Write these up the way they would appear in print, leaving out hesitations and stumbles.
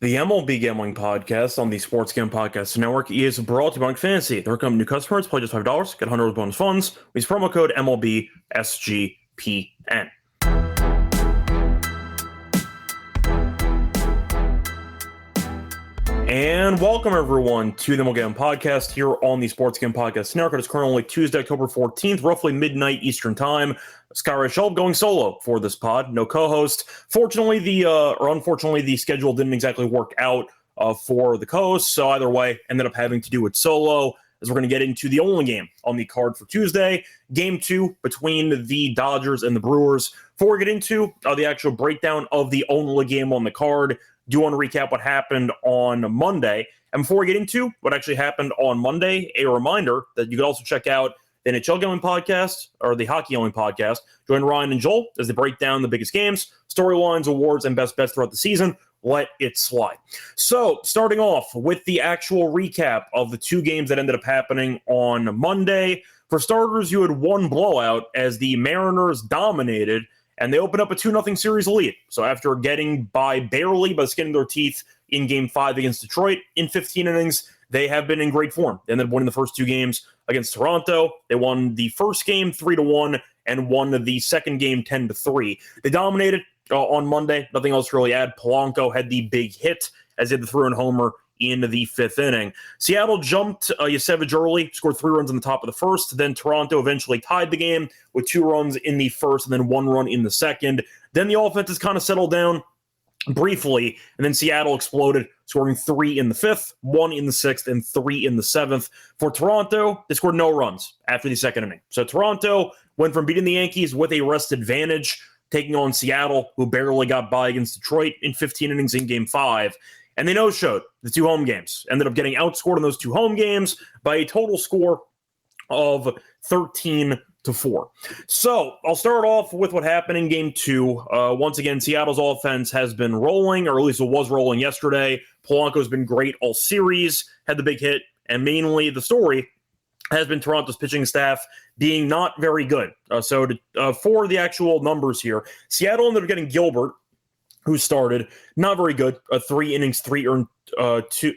The MLB Gambling Podcast on the Sports Gambling Podcast Network is brought to you by Fantasy. They're coming new customers, play just $5, get $100 bonus funds. Use promo code MLB SGPN. And welcome, everyone, to the MLB Gambling Podcast here on the Sports Gambling Podcast Network. It's currently Tuesday, October 14th, roughly midnight Eastern Time. Sky Schultz going solo for this pod, no co-host. Unfortunately, the schedule didn't exactly work out for the co-host, so either way, ended up having to do it solo, as we're going to get into the only game on the card for Tuesday, Game 2 between the Dodgers and the Brewers. Before we get into the actual breakdown of the only game on the card, do want to recap what happened on Monday. And before we get into what actually happened on Monday, a reminder that you can also check out the NHL Gambling Podcast, or the Hockey Gambling Podcast. Join Ryan and Joel as they break down the biggest games, storylines, awards, and best bets throughout the season. Let it slide. So, starting off with the actual recap of the two games that ended up happening on Monday. For starters, you had one blowout as the Mariners dominated, and they opened up a 2-0 series lead. So after getting by barely by the skin of their teeth in Game 5 against Detroit in 15 innings, they have been in great form. They ended up winning the first two games against Toronto. They won the first game 3-1 and won the second game 10-3. They dominated on Monday. Nothing else to really add. Polanco had the big hit as he had the throw-in homer in the fifth inning. Seattle jumped Yasevich early, scored 3 runs in the top of the first. Then Toronto eventually tied the game with 2 runs in the first and then 1 run in the second. Then the offense has kind of settled down briefly, and then Seattle exploded, scoring 3 in the fifth, 1 in the sixth, and 3 in the seventh. For Toronto, they scored no runs after the second inning. So Toronto went from beating the Yankees with a rest advantage, taking on Seattle, who barely got by against Detroit in 15 innings in Game 5. And they no-showed the 2 home games. Ended up getting outscored in those 2 home games by a total score of 13-4. So I'll start off with what happened in Game 2. Once again, Seattle's offense has been rolling, or at least it was rolling yesterday. Polanco's been great all series, had the big hit, and mainly the story has been Toronto's pitching staff being not very good. For the actual numbers here, Seattle ended up getting Gilbert, who started not very good. 3 innings, 3 runs, 2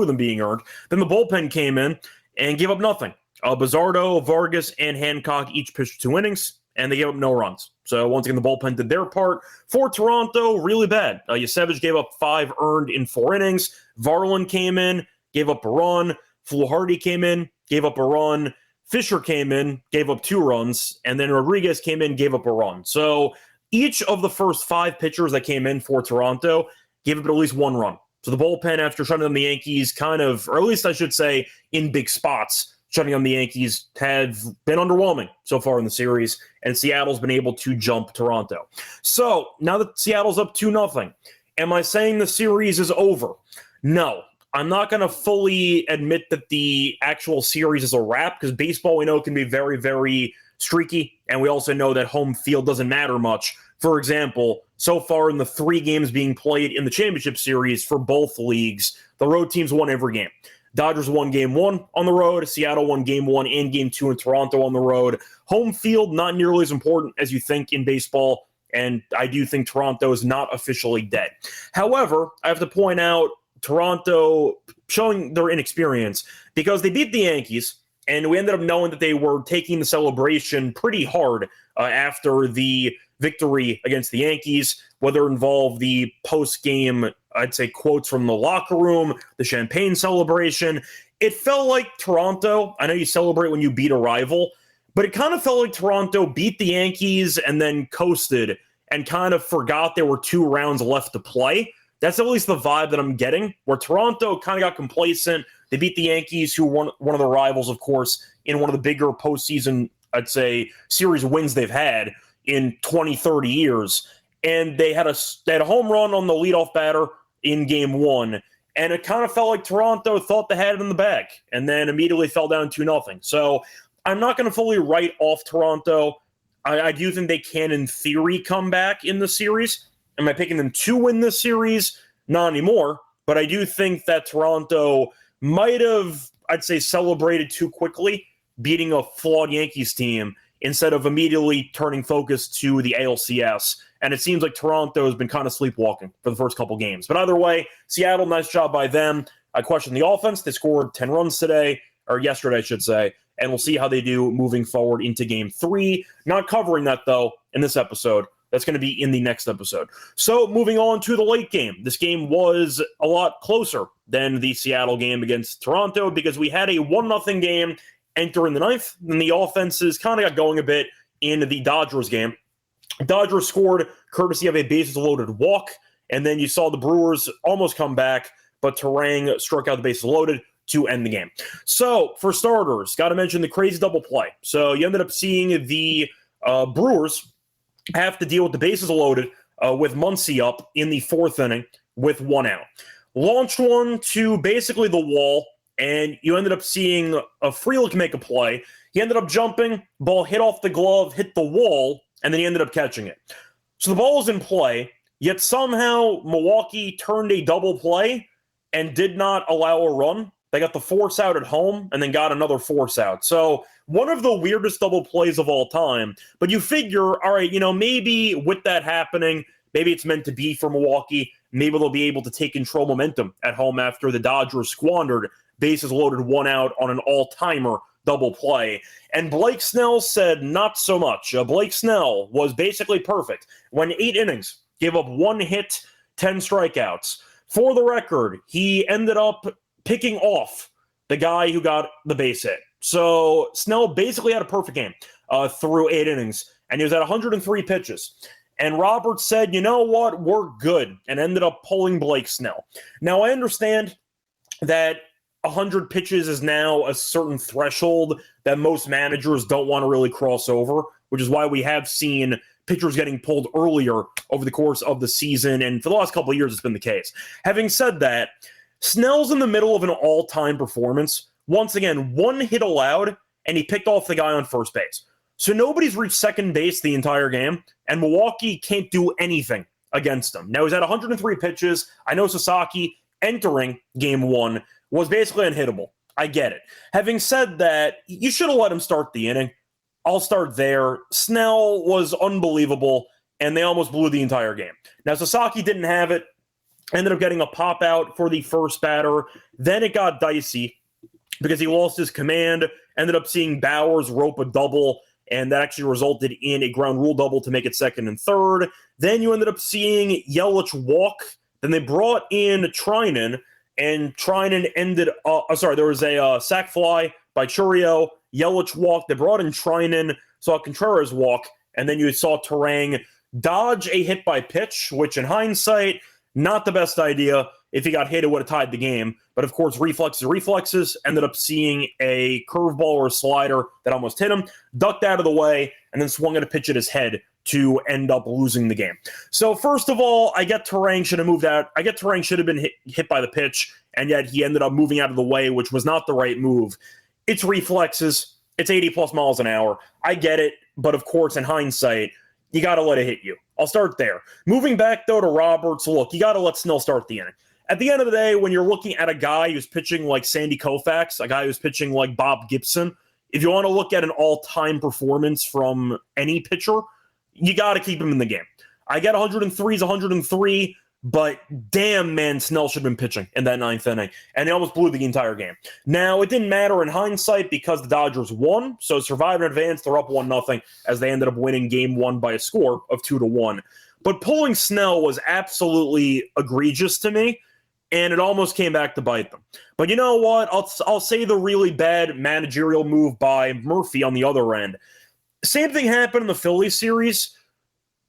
of them being earned. Then the bullpen came in and gave up nothing. Bizzardo, Vargas, and Hancock each pitched 2 innings, and they gave up no runs. So once again, the bullpen did their part. For Toronto, really bad. Yasevich gave up 5 earned in 4 innings. Varland came in, gave up a run. Fluharty came in, gave up a run. Fisher came in, gave up 2 runs. And then Rodriguez came in, gave up a run. So each of the first 5 pitchers that came in for Toronto gave up at least 1 run. So the bullpen, after shutting down the Yankees, or at least I should say, in big spots, shutting down the Yankees, have been underwhelming so far in the series, and Seattle's been able to jump Toronto. So now that Seattle's up 2-0, am I saying the series is over? No. I'm not going to fully admit that the actual series is a wrap, because baseball, we know, can be very, very streaky, and we also know that home field doesn't matter much. For example, so far in the 3 games being played in the championship series for both leagues, the road teams won every game. Dodgers won Game 1 on the road, Seattle won Game 1 and Game 2 in Toronto on the road. Home field, not nearly as important as you think in baseball, and I do think Toronto is not officially dead. However, I have to point out Toronto showing their inexperience, because they beat the Yankees, and we ended up knowing that they were taking the celebration pretty hard after the victory against the Yankees, whether it involved the post-game, I'd say, quotes from the locker room, the champagne celebration. It felt like Toronto, I know you celebrate when you beat a rival, but it kind of felt like Toronto beat the Yankees and then coasted and kind of forgot there were 2 rounds left to play. That's at least the vibe that I'm getting, where Toronto kind of got complacent. They beat the Yankees, who were one of the rivals, of course, in one of the bigger postseason, I'd say, series wins they've had in 20, 30 years. And they had a home run on the leadoff batter in Game 1. And it kind of felt like Toronto thought they had it in the bag and then immediately fell down 2-0. So I'm not going to fully write off Toronto. I do think they can, in theory, come back in the series. Am I picking them to win this series? Not anymore. But I do think that Toronto might have, I'd say, celebrated too quickly, beating a flawed Yankees team instead of immediately turning focus to the ALCS. And it seems like Toronto has been kind of sleepwalking for the first couple games. But either way, Seattle, nice job by them. I question the offense. They scored 10 runs today, or yesterday, I should say. And we'll see how they do moving forward into Game 3. Not covering that, though, in this episode. That's going to be in the next episode. So moving on to the late game. This game was a lot closer than the Seattle game against Toronto because we had a 1-0 game enter in the ninth. And the offenses kind of got going a bit in the Dodgers game. Dodgers scored courtesy of a bases-loaded walk. And then you saw the Brewers almost come back, but Terang struck out the bases loaded to end the game. So for starters, got to mention the crazy double play. So you ended up seeing the Brewers have to deal with the bases loaded with Muncy up in the fourth inning with 1 out. Launched one to basically the wall, and you ended up seeing Frelick make a play. He ended up jumping, ball hit off the glove, hit the wall, and then he ended up catching it. So the ball was in play, yet somehow Milwaukee turned a double play and did not allow a run. They got the force out at home and then got another force out. So one of the weirdest double plays of all time. But you figure, all right, maybe with that happening, maybe it's meant to be for Milwaukee. Maybe they'll be able to take control momentum at home after the Dodgers squandered bases loaded 1 out on an all-timer double play. And Blake Snell said not so much. Blake Snell was basically perfect. Went 8 innings, gave up 1 hit, 10 strikeouts. For the record, he ended up picking off the guy who got the base hit. So Snell basically had a perfect game through 8 innings, and he was at 103 pitches. And Roberts said, you know what, we're good, and ended up pulling Blake Snell. Now, I understand that 100 pitches is now a certain threshold that most managers don't want to really cross over, which is why we have seen pitchers getting pulled earlier over the course of the season, and for the last couple of years, it's been the case. Having said that, Snell's in the middle of an all-time performance. Once again, 1 hit allowed, and he picked off the guy on first base. So nobody's reached second base the entire game, and Milwaukee can't do anything against him. Now, he's at 103 pitches. I know Sasaki, entering Game 1, was basically unhittable. I get it. Having said that, you should have let him start the inning. I'll start there. Snell was unbelievable, and they almost blew the entire game. Now, Sasaki didn't have it. Ended up getting a pop out for the first batter. Then it got dicey because he lost his command. Ended up seeing Bowers rope a double, and that actually resulted in a ground rule double to make it second and third. Then you ended up seeing Yelich walk. Then they brought in Trinan, and Trinan ended up... there was a sac fly by Churio. Yelich walked. They brought in Trinan, saw Contreras walk, and then you saw Terang dodge a hit by pitch, which in hindsight... not the best idea. If he got hit, it would have tied the game. But, of course, reflexes. Ended up seeing a curveball or a slider that almost hit him, ducked out of the way, and then swung at a pitch at his head to end up losing the game. So, first of all, I get Terang should have moved out. I get Terang should have been hit by the pitch, and yet he ended up moving out of the way, which was not the right move. It's reflexes. It's 80-plus miles an hour. I get it. But, of course, in hindsight, you got to let it hit you. I'll start there. Moving back, though, to Roberts, look, you got to let Snell start the inning. At the end of the day, when you're looking at a guy who's pitching like Sandy Koufax, a guy who's pitching like Bob Gibson, if you want to look at an all-time performance from any pitcher, you got to keep him in the game. I get 103 is 103, but damn, man, Snell should have been pitching in that 9th inning, and they almost blew the entire game. Now, it didn't matter in hindsight because the Dodgers won, so survived in advance. They're up 1-0 as they ended up winning Game 1 by a score of 2-1. But pulling Snell was absolutely egregious to me, and it almost came back to bite them. But you know what? I'll say the really bad managerial move by Murphy on the other end. Same thing happened in the Phillies series.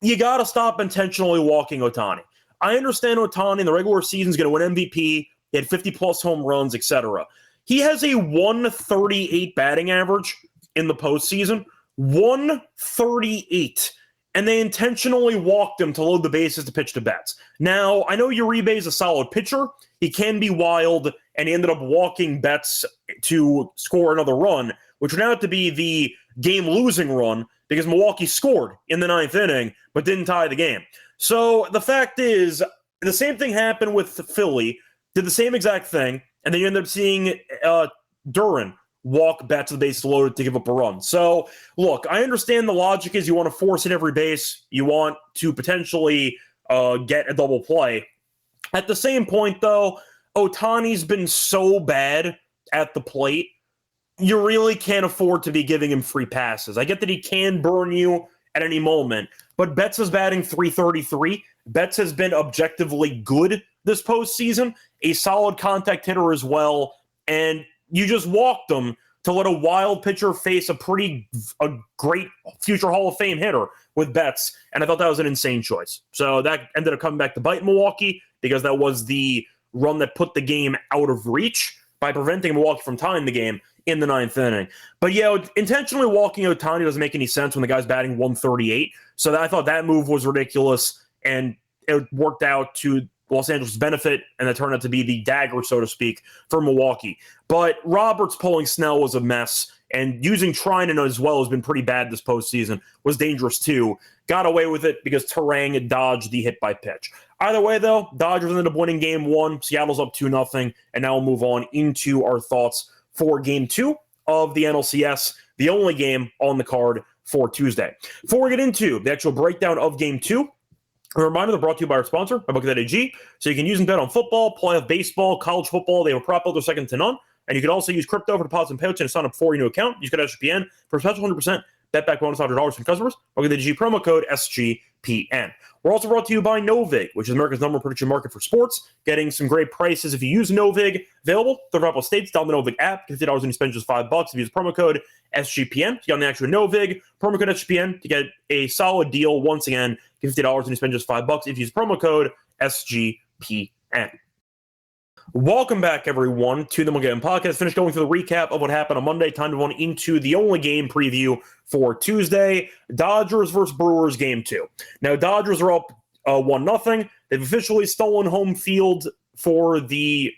You got to stop intentionally walking Ohtani. I understand Ohtani in the regular season is going to win MVP. He had 50-plus home runs, etc. He has a 138 batting average in the postseason. 138. And they intentionally walked him to load the bases to pitch to Betts. Now, I know Uribe is a solid pitcher. He can be wild, and he ended up walking Betts to score another run, which turned out to be the game-losing run because Milwaukee scored in the 9th inning but didn't tie the game. So the fact is, the same thing happened with Philly, did the same exact thing, and then you end up seeing Duran walk Betts with the base loaded to give up a run. So, look, I understand the logic is you want to force in every base. You want to potentially get a double play. At the same point, though, Ohtani's been so bad at the plate, you really can't afford to be giving him free passes. I get that he can burn you at any moment, but Betts is batting .333. Betts has been objectively good this postseason, a solid contact hitter as well, and you just walked him to let a wild pitcher face a great future Hall of Fame hitter with Betts, and I thought that was an insane choice. So that ended up coming back to bite Milwaukee because that was the run that put the game out of reach by preventing Milwaukee from tying the game in the ninth inning. But yeah, intentionally walking Ohtani doesn't make any sense when the guy's batting .138. So I thought that move was ridiculous, and it worked out to Los Angeles' benefit, and that turned out to be the dagger, so to speak, for Milwaukee. But Roberts pulling Snell was a mess, and using Trinan as well has been pretty bad this postseason, was dangerous too. Got away with it because Terang had dodged the hit by pitch. Either way, though, Dodgers ended up winning game one. Seattle's up 2-0, and now we'll move on into our thoughts for game two of the NLCS, the only game on the card for Tuesday. Before we get into the actual breakdown of game two, a reminder, they're brought to you by our sponsor, Podca.ag, so you can use and bet on football, playoff baseball, college football. They have a prop builder second to none, and you can also use crypto for deposits and payouts and sign up for your new account. Use code SGPN for a special 100% bet back bonus $100 from customers. Podca.ag promo code SGPN. We're also brought to you by Novig, which is America's number one prediction market for sports, getting some great prices if you use Novig. Available 35 states. Download the Novig app. Get $50 when you spend just $5 if you use promo code SGPN to get on the actual Novig. Promo code SGPN to get a solid deal. Once again, get $50 when you spend just $5 if you use promo code SGPN. Welcome back, everyone, to the MLB Gambling Podcast. Finished going through the recap of what happened on Monday. Time to run into the only game preview for Tuesday, Dodgers versus Brewers game two. Now, Dodgers are up 1-0. They've officially stolen home field for the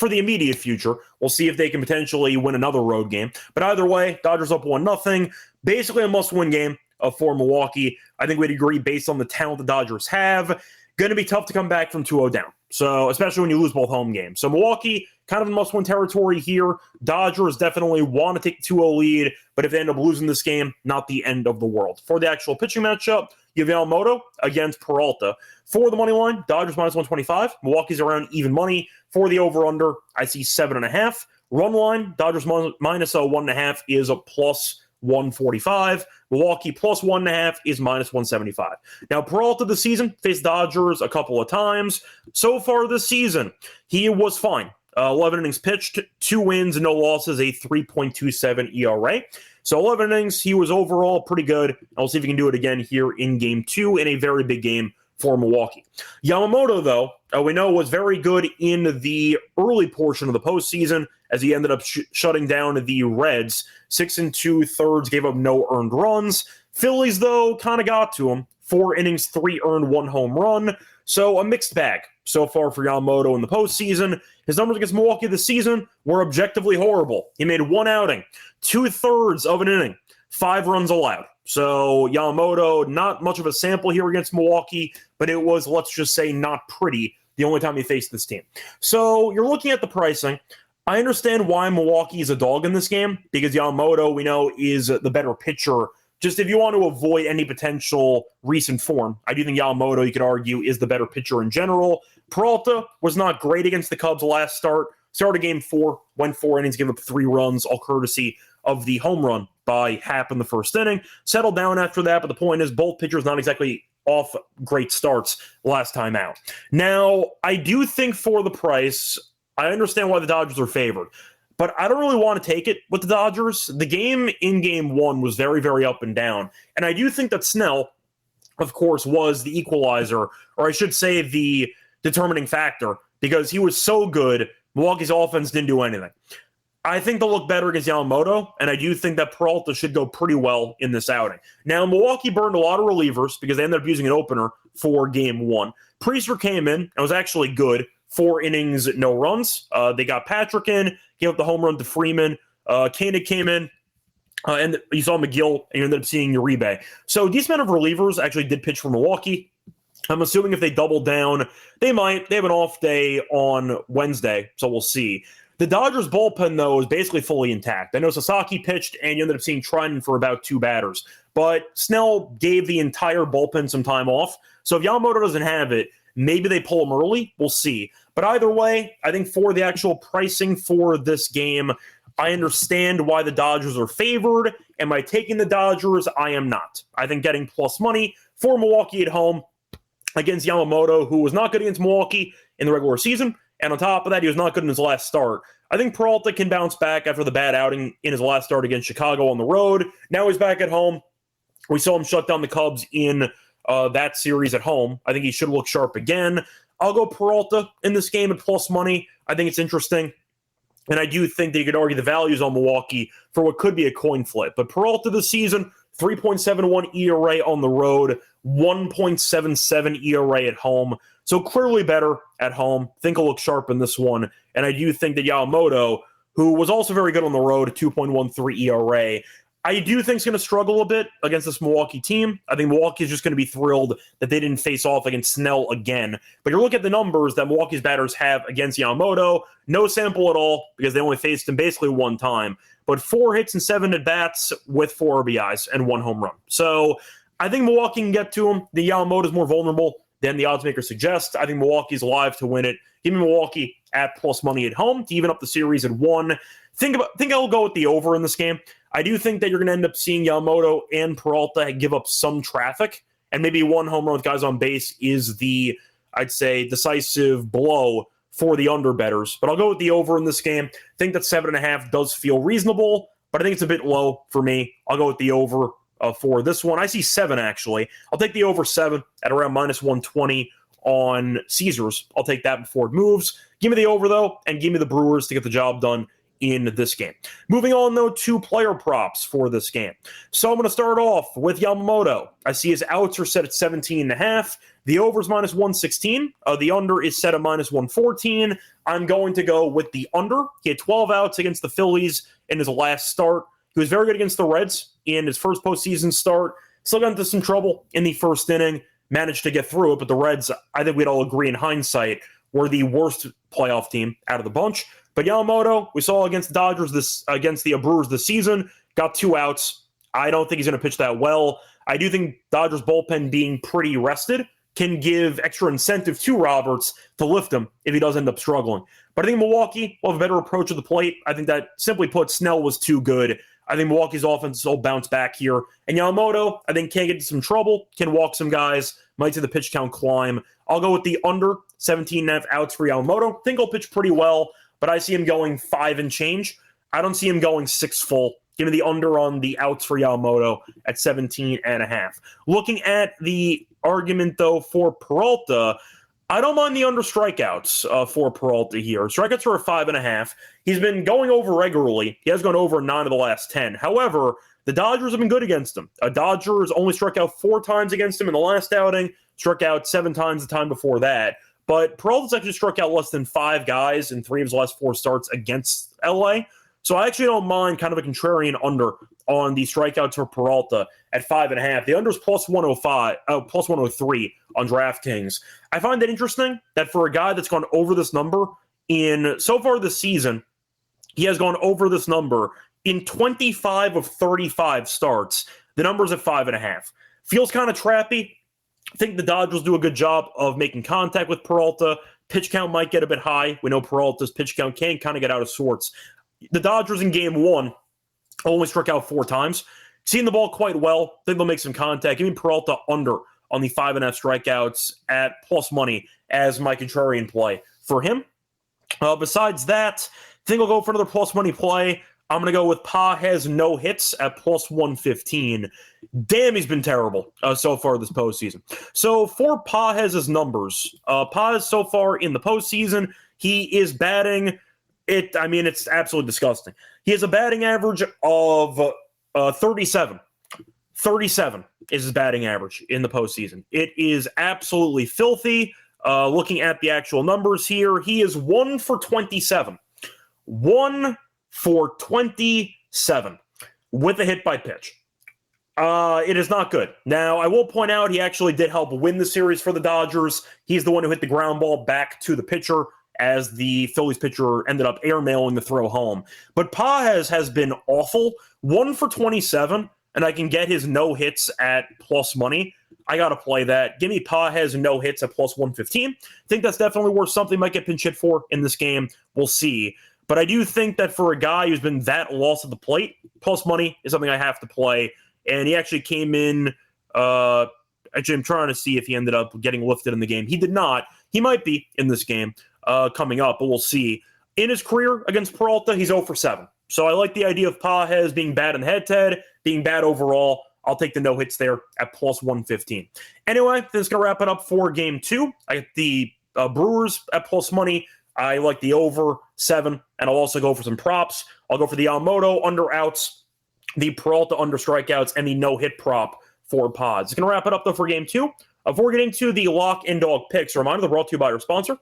immediate future. We'll see if they can potentially win another road game. But either way, Dodgers up 1-0. Basically a must-win game for Milwaukee. I think we'd agree based on the talent the Dodgers have. Going to be tough to come back from 2-0 down. So, especially when you lose both home games. So, Milwaukee, kind of in must-win territory here. Dodgers definitely want to take the 2-0 lead, but if they end up losing this game, not the end of the world. For the actual pitching matchup, you have Yamamoto against Peralta. For the money line, Dodgers minus 125. Milwaukee's around even money. For the over-under, I see 7.5. Run line, Dodgers minus 1.5 is a plus 145. Milwaukee plus 1.5 is minus 175. Now, Peralta this season faced Dodgers a couple of times. So far this season, he was fine. 11 innings pitched, 2 wins and no losses, a 3.27 ERA. So 11 innings, he was overall pretty good. I'll see if he can do it again here in game two in a very big game for Milwaukee. Yamamoto, though, we know was very good in the early portion of the postseason as he ended up shutting down the Reds. 6 2/3, gave up no earned runs. Phillies, though, kind of got to him. 4 innings, 3 earned, 1 home run. So a mixed bag so far for Yamamoto in the postseason. His numbers against Milwaukee this season were objectively horrible. He made 1 outing, 2/3 of an inning, 5 runs allowed. So Yamamoto, not much of a sample here against Milwaukee, but it was, let's just say, not pretty the only time he faced this team. So you're looking at the pricing. I understand why Milwaukee is a dog in this game, because Yamamoto, we know, is the better pitcher. Just if you want to avoid any potential recent form, I do think Yamamoto, you could argue, is the better pitcher in general. Peralta was not great against the Cubs last start. Started game 4, went 4 innings, gave up 3 runs, all courtesy of the home run by Happ in the first inning. Settled down after that, but the point is both pitchers not exactly off great starts last time out. Now, I do think for the price, I understand why the Dodgers are favored, but I don't really want to take it with the Dodgers. The game in game 1 was very, very up and down, and I do think that Snell, of course, was the equalizer, or I should say the determining factor, because he was so good, Milwaukee's offense didn't do anything. I think they'll look better against Yamamoto, and I do think that Peralta should go pretty well in this outing. Now, Milwaukee burned a lot of relievers because they ended up using an opener for game 1. Priester came in and was actually good. 4 innings, no runs. They got Patrick in, gave up the home run to Freeman. Koenig came in, and you saw McGill, and you ended up seeing Uribe. So a decent amount of relievers actually did pitch for Milwaukee. I'm assuming if they double down, they might. They have an off day on Wednesday, so we'll see. The Dodgers bullpen, though, is basically fully intact. I know Sasaki pitched, and you ended up seeing Trenton for about 2 batters. But Snell gave the entire bullpen some time off. So if Yamamoto doesn't have it, maybe they pull him early. We'll see. But either way, I think for the actual pricing for this game, I understand why the Dodgers are favored. Am I taking the Dodgers? I am not. I think getting plus money for Milwaukee at home against Yamamoto, who was not good against Milwaukee in the regular season, and on top of that, he was not good in his last start. I think Peralta can bounce back after the bad outing in his last start against Chicago on the road. Now he's back at home. We saw him shut down the Cubs in that series at home. I think he should look sharp again. I'll go Peralta in this game at plus money. I think it's interesting. And I do think that you could argue the values on Milwaukee for what could be a coin flip. But Peralta this season, 3.71 ERA on the road, 1.77 ERA at home. So clearly better at home. Think he'll look sharp in this one. And I do think that Yamamoto, who was also very good on the road, 2.13 ERA, I do think is going to struggle a bit against this Milwaukee team. I think Milwaukee is just going to be thrilled that they didn't face off against Snell again. But you look at the numbers that Milwaukee's batters have against Yamamoto, no sample at all because they only faced him basically one time. But 4 hits and 7 at-bats with 4 RBIs and 1 home run. So I think Milwaukee can get to him. The Yamamoto is more vulnerable than the odds maker suggests. I think Milwaukee's alive to win it. Give me Milwaukee at plus money at home to even up the series at 1. Think I'll go with the over in this game. I do think that you're going to end up seeing Yamamoto and Peralta give up some traffic, and maybe 1 home run with guys on base is the, I'd say, decisive blow for the underbetters. But I'll go with the over in this game. I think that 7.5 does feel reasonable, but I think it's a bit low for me. I'll go with the over for this one. I see 7, actually. I'll take the over 7 at around minus 120 on Caesars. I'll take that before it moves. Give me the over, though, and give me the Brewers to get the job done in this game. Moving on, though, to player props for this game. So I'm going to start off with Yamamoto. I see his outs are set at 17.5. The over is minus 116. The under is set at minus 114. I'm going to go with the under. He had 12 outs against the Phillies in his last start. He was very good against the Reds in his first postseason start. Still got into some trouble in the first inning. Managed to get through it, but the Reds, I think we'd all agree in hindsight, were the worst playoff team out of the bunch. But Yamamoto, we saw against the Dodgers against the Brewers this season, got 2 outs. I don't think he's going to pitch that well. I do think Dodgers bullpen being pretty rested can give extra incentive to Roberts to lift him if he does end up struggling. But I think Milwaukee will have a better approach at the plate. I think that, simply put, Snell was too good. I think Milwaukee's offense will bounce back here. And Yamamoto, I think, can get into some trouble, can walk some guys, might see the pitch count climb. I'll go with the under 17.5 outs for Yamamoto. Think he'll pitch pretty well, but I see him going 5 and change. I don't see him going 6 full. Give me the under on the outs for Yamamoto at 17.5. Looking at the argument, though, for Peralta, I don't mind the under strikeouts for Peralta here. Strikeouts are at 5.5. He's been going over regularly. He has gone over 9 of the last 10. However, the Dodgers have been good against him. Dodgers only struck out 4 times against him in the last outing, struck out 7 times the time before that. But Peralta's actually struck out less than 5 guys in 3 of his last 4 starts against LA. So I actually don't mind kind of a contrarian under on the strikeouts for Peralta at 5.5. The under is plus 103 on DraftKings. I find that interesting that for a guy that's gone over this number in so far this season, he has gone over this number in 25 of 35 starts. The number's at 5.5. Feels kind of trappy. I think the Dodgers do a good job of making contact with Peralta. Pitch count might get a bit high. We know Peralta's pitch count can kind of get out of sorts. The Dodgers in game 1 only struck out 4 times. Seeing the ball quite well. Think they'll make some contact. Give me Peralta under on the 5.5 strikeouts at plus money as my contrarian play for him. Besides that, I think I'll go for another plus money play. I'm going to go with Pa has no hits at plus 115. Damn, he's been terrible so far this postseason. So for Pa has his numbers, Pa is so far in the postseason, he is batting it. I mean, it's absolutely disgusting. He has a batting average of 37. 37 is his batting average in the postseason. It is absolutely filthy. Looking at the actual numbers here, he is 1 for 27. 1 for 27 with a hit by pitch. It is not good. Now, I will point out he actually did help win the series for the Dodgers. He's the one who hit the ground ball back to the pitcher as the Phillies pitcher ended up airmailing the throw home. But Paz has been awful. 1 for 27, and I can get his no hits at plus money. I got to play that. Give me Paz no hits at plus 115. I think that's definitely worth something. Might get pinch hit for in this game. We'll see. But I do think that for a guy who's been that lost at the plate, plus money is something I have to play. And he actually came in. Actually, I'm trying to see if he ended up getting lifted in the game. He did not. He might be in this game coming up, but we'll see. In his career against Peralta, he's 0 for 7. So I like the idea of Paz being bad in head-to-head, being bad overall. I'll take the no hits there at plus 115. Anyway, this is going to wrap it up for game 2. I get the Brewers at plus money. I like the over 7, and I'll also go for some props. I'll go for the Yamamoto under outs, the Peralta under strikeouts, and the no-hit prop for Pods. It's going to wrap it up, though, for game 2. Before we get into the lock and dog picks, a reminder, they're brought to you by our sponsor,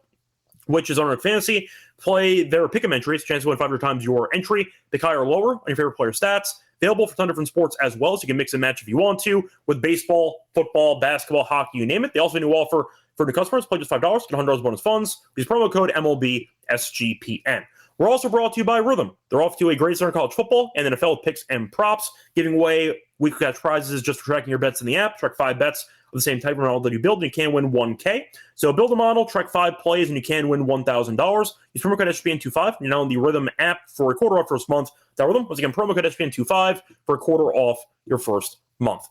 which is Underdog Fantasy. Play their pick'em entries, chance to win 500 times your entry. Pick higher or lower on your favorite player stats. Available for 10 different sports as well, so you can mix and match if you want to with baseball, football, basketball, hockey, you name it. They also have a new offer for new customers. Play just $5, get $100 bonus funds. Use promo code MLB SGPN. We're also brought to you by Rhythm. They're off to a great start in college football and NFL picks and props, giving away weekly cash prizes just for tracking your bets in the app. Track 5 bets of the same type of model that you build, and you can win $1K. So build a model, track 5 plays, and you can win $1,000. Use promo code SGPN25. You're now in the Rhythm app for a quarter off first month. That Rhythm, once again, promo code SGPN25 for a quarter off your first month.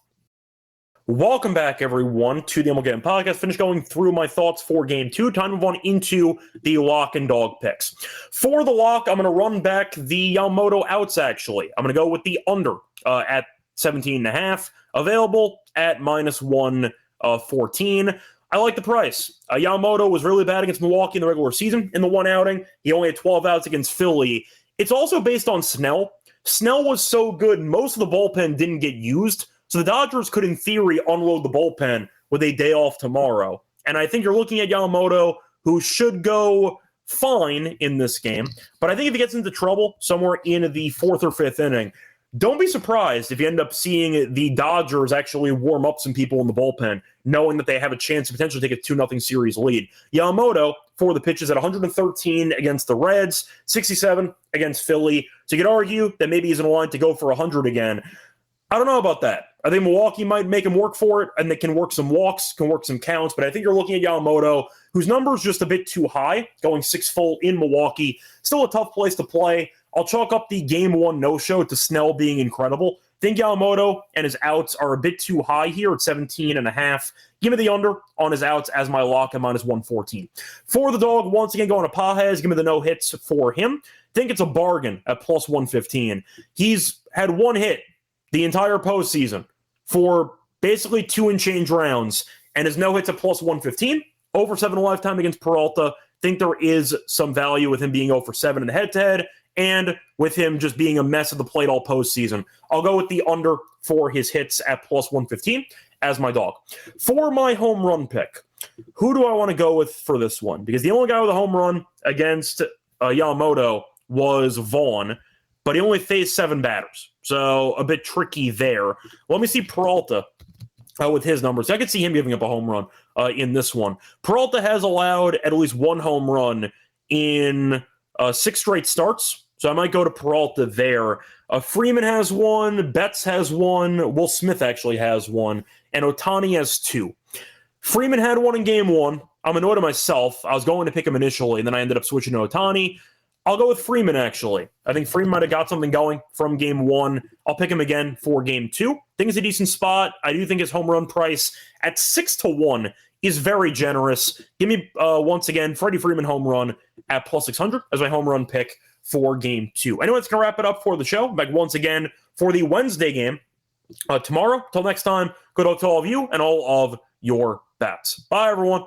Welcome back, everyone, to the MLB Gambling Podcast. Finished going through my thoughts for Game 2. Time to move on into the lock and dog picks. For the lock, I'm going to run back the Yamamoto outs, actually. I'm going to go with the under at 17.5. Available at minus 114. I like the price. Yamamoto was really bad against Milwaukee in the regular season in the one outing. He only had 12 outs against Philly. It's also based on Snell. Snell was so good, most of the bullpen didn't get used. So the Dodgers could, in theory, unload the bullpen with a day off tomorrow. And I think you're looking at Yamamoto, who should go fine in this game. But I think if he gets into trouble somewhere in the 4th or 5th inning, don't be surprised if you end up seeing the Dodgers actually warm up some people in the bullpen, knowing that they have a chance to potentially take a 2-0 series lead. Yamamoto, for the pitches, at 113 against the Reds, 67 against Philly. So you could argue that maybe he's in a line to go for 100 again. I don't know about that. I think Milwaukee might make him work for it, and they can work some walks, can work some counts, but I think you're looking at Yamamoto, whose number is just a bit too high, going 6 full in Milwaukee. Still a tough place to play. I'll chalk up the Game 1 no-show to Snell being incredible. I think Yamamoto and his outs are a bit too high here at 17.5. Give me the under on his outs as my lock at minus 114. For the dog, once again, going to Paz, give me the no hits for him. I think it's a bargain at plus 115. He's had 1 hit the entire postseason for basically 2 and change rounds, and his no hits at plus 115. Over 7 lifetime against Peralta. Think there is some value with him being 0 for 7 in the head-to-head, and with him just being a mess at the plate all postseason. I'll go with the under for his hits at plus 115 as my dog. For my home run pick, who do I want to go with for this one? Because the only guy with a home run against Yamamoto was Vaughn, but he only faced 7 batters. So a bit tricky there. Let me see Peralta with his numbers. I could see him giving up a home run in this one. Peralta has allowed at least 1 home run in 6 straight starts. So I might go to Peralta there. Freeman has 1. Betts has 1. Will Smith actually has 1. And Ohtani has 2. Freeman had 1 in game 1. I'm annoyed at myself. I was going to pick him initially, and then I ended up switching to Ohtani. I'll go with Freeman, actually. I think Freeman might have got something going from game 1. I'll pick him again for game 2. I think it's a decent spot. I do think his home run price at 6-1 is very generous. Give me, once again, Freddie Freeman home run at plus 600 as my home run pick for game 2. Anyway, that's going to wrap it up for the show. Back once again for the Wednesday game tomorrow. Till next time, good luck to all of you and all of your bets. Bye, everyone.